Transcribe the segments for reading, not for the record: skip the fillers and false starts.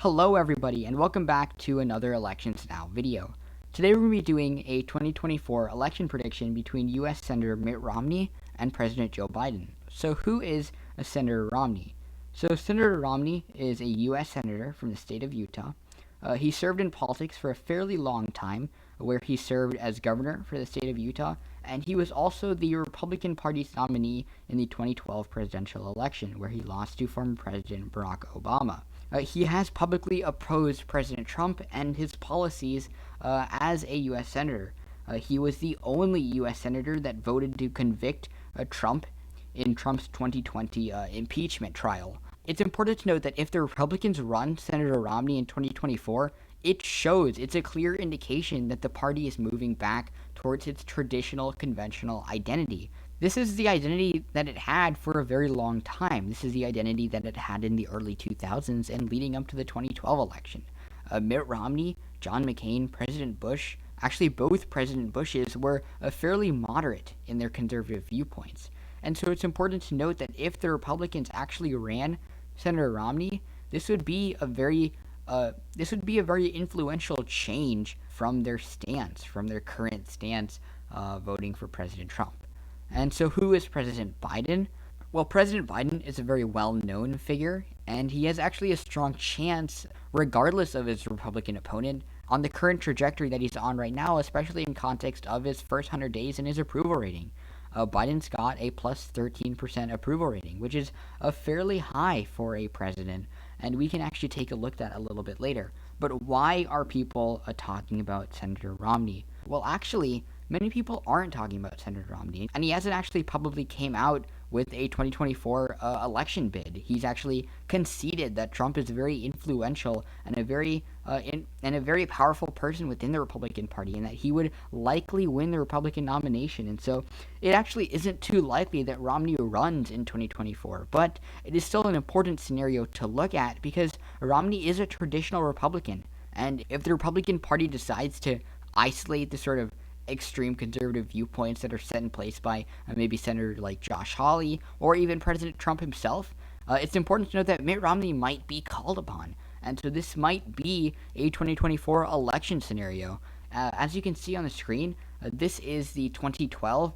Hello everybody and welcome back to another Elections Now video. Today we're going to be doing a 2024 election prediction between U.S. Senator Mitt Romney and President Joe Biden. So who is Senator Romney? So Senator Romney is a U.S. Senator from the state of Utah. He served in politics for a fairly long time, where he served as governor for the state of Utah, and he was also the Republican Party's nominee in the 2012 presidential election, where he lost to former President Barack Obama. He has publicly opposed President Trump and his policies as a U.S. Senator. He was the only U.S. Senator that voted to convict Trump in Trump's 2020 impeachment trial. It's important to note that if the Republicans run Senator Romney in 2024, it's a clear indication that the party is moving back towards its traditional, conventional identity. This is the identity that it had for a very long time. This is the identity that it had in the early 2000s and leading up to the 2012 election. Mitt Romney, John McCain, President Bush, actually both President Bushes were fairly moderate in their conservative viewpoints. And so it's important to note that if the Republicans actually ran Senator Romney, this would be a very influential change from their current stance voting for President Trump. And so who is President Biden? Well, President Biden is a very well-known figure, and he has actually a strong chance, regardless of his Republican opponent, on the current trajectory that he's on right now, especially in context of his first 100 days and his approval rating. Biden's got a plus 13% approval rating, which is fairly high for a president, and we can actually take a look at that a little bit later. But why are people talking about Senator Romney? Well, actually, many people aren't talking about Senator Romney, and he hasn't actually publicly came out with a 2024 election bid. He's actually conceded that Trump is very influential and a very powerful person within the Republican Party, and that he would likely win the Republican nomination. And so it actually isn't too likely that Romney runs in 2024, but it is still an important scenario to look at because Romney is a traditional Republican, and if the Republican Party decides to isolate the sort of extreme conservative viewpoints that are set in place by maybe Senator like Josh Hawley or even President Trump himself, it's important to note that Mitt Romney might be called upon. And so this might be a 2024 election scenario. As you can see on the screen, this is the 2012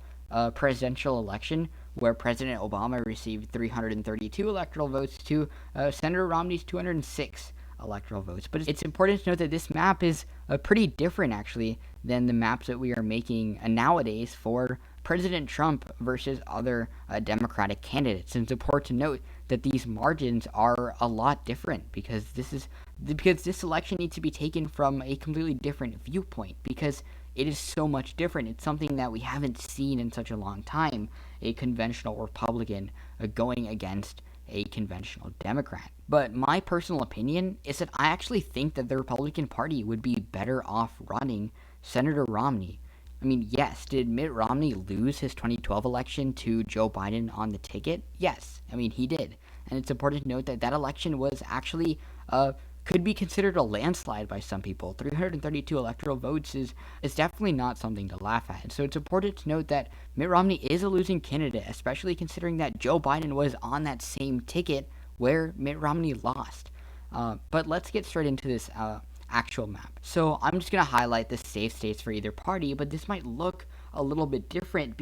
presidential election where President Obama received 332 electoral votes to Senator Romney's 206 electoral votes. But it's important to note that this map is pretty different, actually, than the maps that we are making nowadays for President Trump versus other Democratic candidates. And it's important to note that these margins are a lot different because this election needs to be taken from a completely different viewpoint because it is so much different. It's something that we haven't seen in such a long time, a conventional Republican going against a conventional Democrat. But my personal opinion is that I actually think that the Republican Party would be better off running Senator Romney. I mean, yes, did Mitt Romney lose his 2012 election to Joe Biden on the ticket? Yes, I mean, he did. And it's important to note that that election was actually could be considered a landslide by some people. 332 electoral votes is definitely not something to laugh at. So it's important to note that Mitt Romney is a losing candidate, especially considering that Joe Biden was on that same ticket where Mitt Romney lost. But let's get straight into this actual map. So I'm just going to highlight the safe states for either party, but this might look a little bit different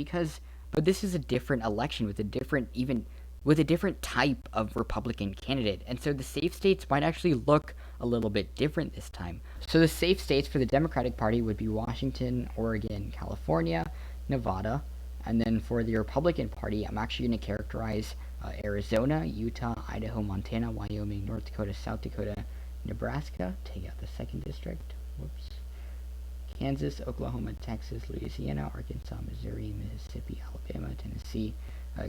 but this is a different election with a different type of Republican candidate. And so the safe states might actually look a little bit different this time. So the safe states for the Democratic Party would be Washington, Oregon, California, Nevada. And then for the Republican Party, I'm actually going to characterize Arizona, Utah, Idaho, Montana, Wyoming, North Dakota, South Dakota, Nebraska. Take out the 2nd district. Whoops. Kansas, Oklahoma, Texas, Louisiana, Arkansas, Missouri, Mississippi, Alabama, Tennessee,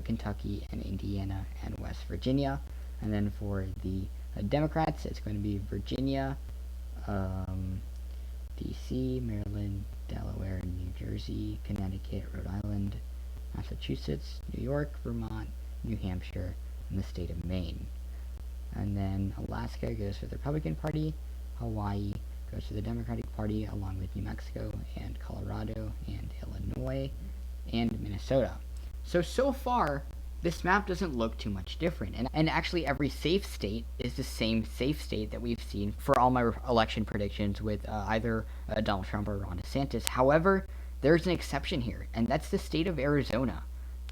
Kentucky, and Indiana, and West Virginia. And then for the Democrats, it's going to be Virginia, D.C., Maryland, Delaware, New Jersey, Connecticut, Rhode Island, Massachusetts, New York, Vermont, New Hampshire, and the state of Maine. And then Alaska goes for the Republican Party, Hawaii goes to the Democratic Party, along with New Mexico and Colorado and Illinois and Minnesota. So far, this map doesn't look too much different. And actually, every safe state is the same safe state that we've seen for all my election predictions with either Donald Trump or Ron DeSantis. However, there's an exception here, and that's the state of Arizona.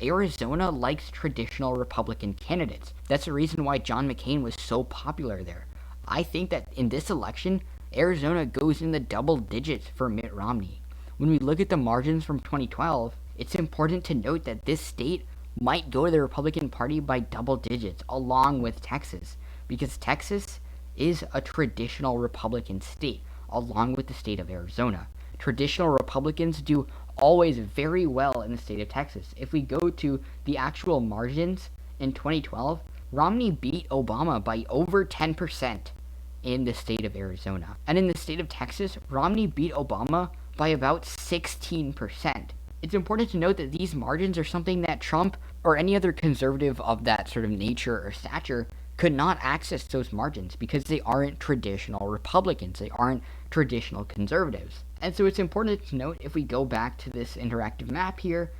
Arizona likes traditional Republican candidates. That's the reason why John McCain was so popular there. I think that in this election, Arizona goes in the double digits for Mitt Romney. When we look at the margins from 2012, it's important to note that this state might go to the Republican Party by double digits, along with Texas, because Texas is a traditional Republican state, along with the state of Arizona. Traditional Republicans do always very well in the state of Texas. If we go to the actual margins in 2012, Romney beat Obama by over 10% in the state of Arizona. And in the state of Texas, Romney beat Obama by about 16%. It's important to note that these margins are something that Trump or any other conservative of that sort of nature or stature could not access those margins because they aren't traditional Republicans. They aren't traditional conservatives. And so it's important to note, if we go back to this interactive map here,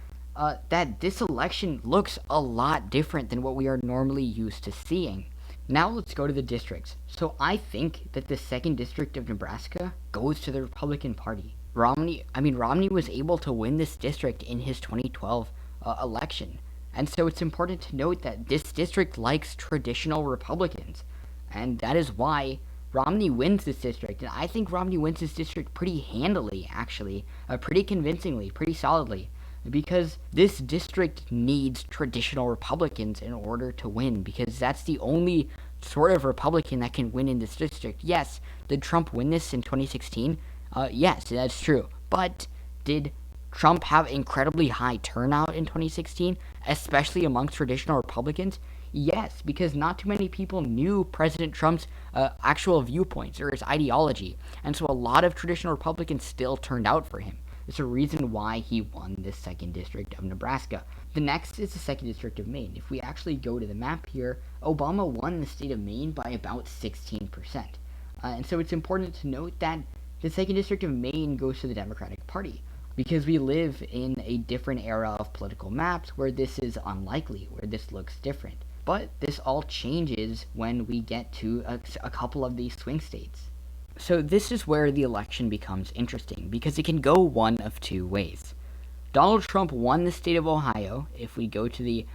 that this election looks a lot different than what we are normally used to seeing. Now let's go to the districts. So I think that the 2nd District of Nebraska goes to the Republican Party. Romney was able to win this district in his 2012 election. And so it's important to note that this district likes traditional Republicans. And that is why Romney wins this district. And I think Romney wins this district pretty handily, actually. Pretty convincingly, pretty solidly. Because this district needs traditional Republicans in order to win. Because that's the only sort of Republican that can win in this district. Yes, did Trump win this in 2016? Yes, that's true. But did Trump have incredibly high turnout in 2016, especially amongst traditional Republicans? Yes, because not too many people knew President Trump's actual viewpoints or his ideology, and so a lot of traditional Republicans still turned out for him. It's a reason why he won this 2nd District of Nebraska. The next is the 2nd District of Maine. If we actually go to the map here, Obama won the state of Maine by about 16%. And so it's important to note that the 2nd District of Maine goes to the Democratic Party, because we live in a different era of political maps where this is unlikely, where this looks different. But this all changes when we get to a couple of these swing states. So this is where the election becomes interesting, because it can go one of two ways. Donald Trump won the state of Ohio. If we go to the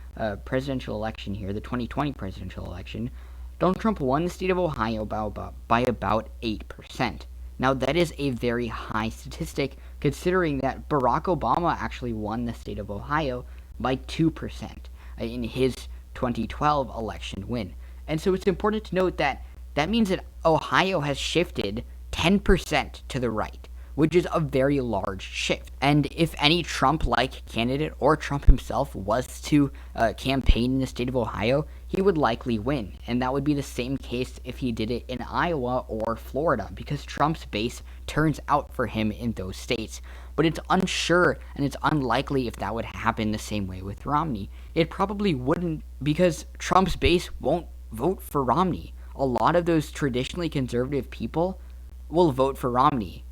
presidential election here, the 2020 presidential election, Donald Trump won the state of Ohio by about 8%. Now, that is a very high statistic, considering that Barack Obama actually won the state of Ohio by 2% in his 2012 election win. And so it's important to note that that means that Ohio has shifted 10% to the right, which is a very large shift. And if any Trump-like candidate or Trump himself was to campaign in the state of Ohio, he would likely win. And that would be the same case if he did it in Iowa or Florida, because Trump's base turns out for him in those states. But it's unsure and it's unlikely if that would happen the same way with Romney. It probably wouldn't, because Trump's base won't vote for Romney. A lot of those traditionally conservative people will vote for Romney.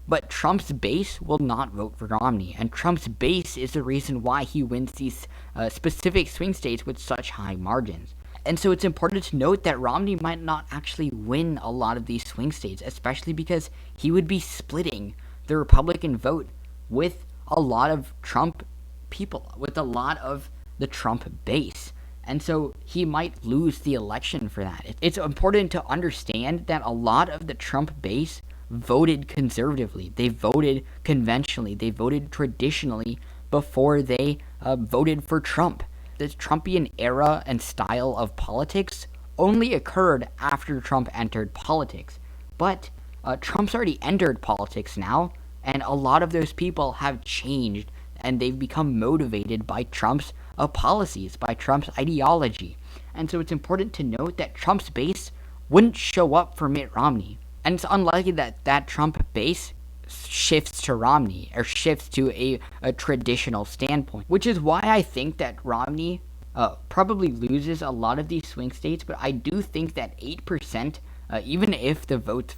But Trump's base will not vote for Romney, and Trump's base is the reason why he wins these specific swing states with such high margins. And so it's important to note that Romney might not actually win a lot of these swing states, especially because he would be splitting the Republican vote with a lot of Trump people, with a lot of the Trump base. And so he might lose the election for that. It's important to understand that a lot of the Trump base voted conservatively. They voted conventionally. They voted traditionally before they voted for Trump. This Trumpian era and style of politics only occurred after Trump entered politics. But Trump's already entered politics now, and a lot of those people have changed, and they've become motivated by Trump's policies, by Trump's ideology. And so it's important to note that Trump's base wouldn't show up for Mitt Romney. And it's unlikely that that Trump base shifts to Romney, or shifts to a traditional standpoint, which is why I think that Romney probably loses a lot of these swing states. But I do think that 8%, even if the votes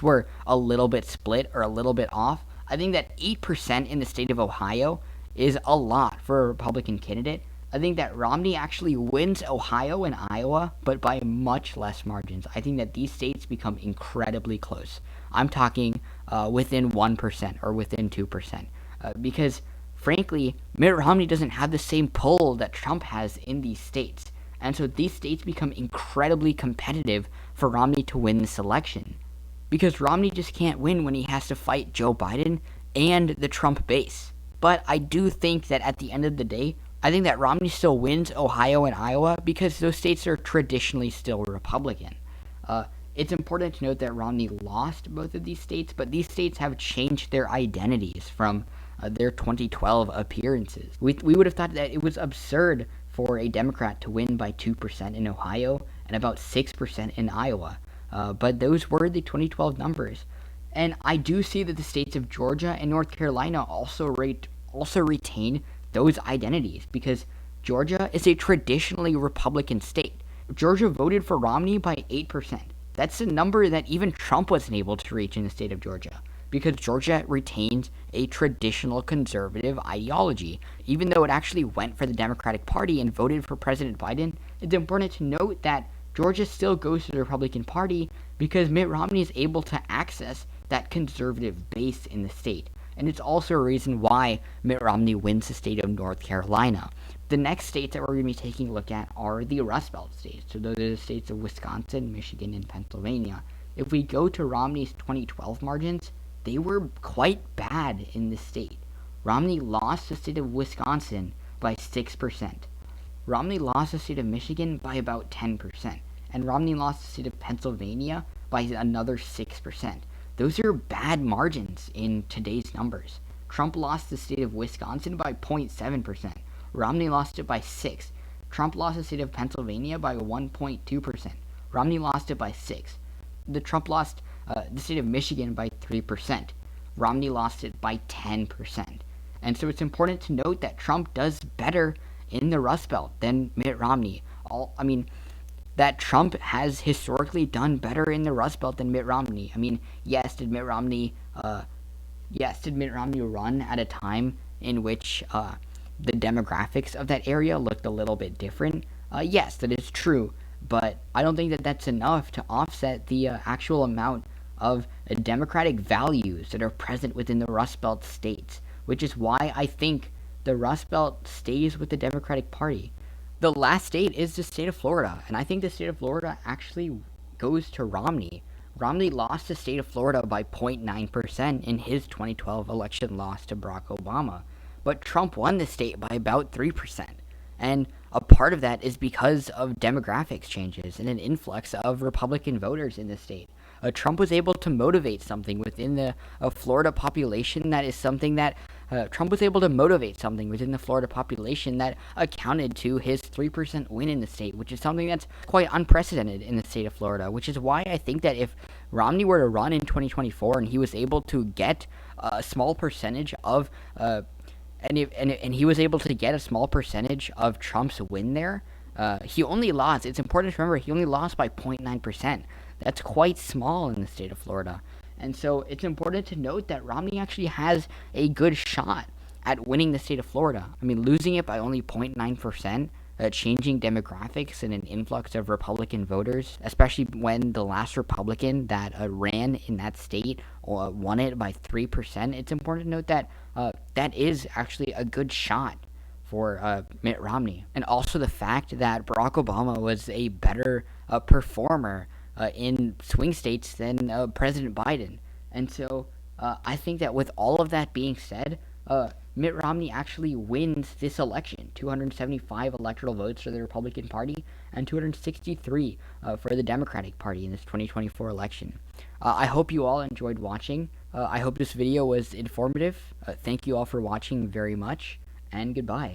were a little bit split or a little bit off, I think that 8% in the state of Ohio is a lot for a Republican candidate. I think that Romney actually wins Ohio and Iowa, but by much less margins. I think that these states become incredibly close. I'm talking within 1% or within 2%. Because, frankly, Mitt Romney doesn't have the same pull that Trump has in these states. And so these states become incredibly competitive for Romney to win this election. Because Romney just can't win when he has to fight Joe Biden and the Trump base. But I do think that at the end of the day, I think that Romney still wins Ohio and Iowa because those states are traditionally still Republican. It's important to note that Romney lost both of these states, but these states have changed their identities from their 2012 appearances. We would have thought that it was absurd for a Democrat to win by 2% in Ohio and about 6% in Iowa. But those were the 2012 numbers. And I do see that the states of Georgia and North Carolina also retain those identities because Georgia is a traditionally Republican state. Georgia voted for Romney by 8%. That's a number that even Trump wasn't able to reach in the state of Georgia because Georgia retains a traditional conservative ideology. Even though it actually went for the Democratic Party and voted for President Biden, it's important to note that Georgia still goes to the Republican Party because Mitt Romney is able to access that conservative base in the state. And it's also a reason why Mitt Romney wins the state of North Carolina. The next states that we're going to be taking a look at are the Rust Belt states. So those are the states of Wisconsin, Michigan, and Pennsylvania. If we go to Romney's 2012 margins, they were quite bad in the state. Romney lost the state of Wisconsin by 6%. Romney lost the state of Michigan by about 10%. And Romney lost the state of Pennsylvania by another 6%. Those are bad margins in today's numbers. Trump lost the state of Wisconsin by 0.7%. Romney lost it by 6%. Trump lost the state of Pennsylvania by 1.2%. Romney lost it by 6%. Trump lost the state of Michigan by 3%. Romney lost it by 10%. And so it's important to note that Trump does better in the Rust Belt than Mitt Romney. That Trump has historically done better in the Rust Belt than Mitt Romney. Yes, did Mitt Romney run at a time in which the demographics of that area looked a little bit different? Yes, that is true, but I don't think that that's enough to offset the actual amount of democratic values that are present within the Rust Belt states, which is why I think the Rust Belt stays with the Democratic Party. The last state is the state of Florida, and I think the state of Florida actually goes to Romney. Romney lost the state of Florida by 0.9% in his 2012 election loss to Barack Obama, but Trump won the state by about 3%. And a part of that is because of demographics changes and an influx of Republican voters in the state. Trump was able to motivate something within the Florida population that is something that Trump was able to motivate something within the Florida population that accounted to his 3% win in the state, which is something that's quite unprecedented in the state of Florida, which is why I think that if Romney were to run in 2024 and he was able to get a small percentage of and he was able to get a small percentage of Trump's win there, he only lost. It's important to remember he only lost by 0.9%. That's quite small in the state of Florida. And so it's important to note that Romney actually has a good shot at winning the state of Florida. Losing it by only 0.9%, changing demographics and an influx of Republican voters, especially when the last Republican that ran in that state won it by 3%, it's important to note that that is actually a good shot for Mitt Romney. And also the fact that Barack Obama was a better performer in swing states than President Biden. And so I think that with all of that being said, Mitt Romney actually wins this election. 275 electoral votes for the Republican Party and 263 for the Democratic Party in this 2024 election. I hope you all enjoyed watching. I hope this video was informative. Thank you all for watching very much, and goodbye.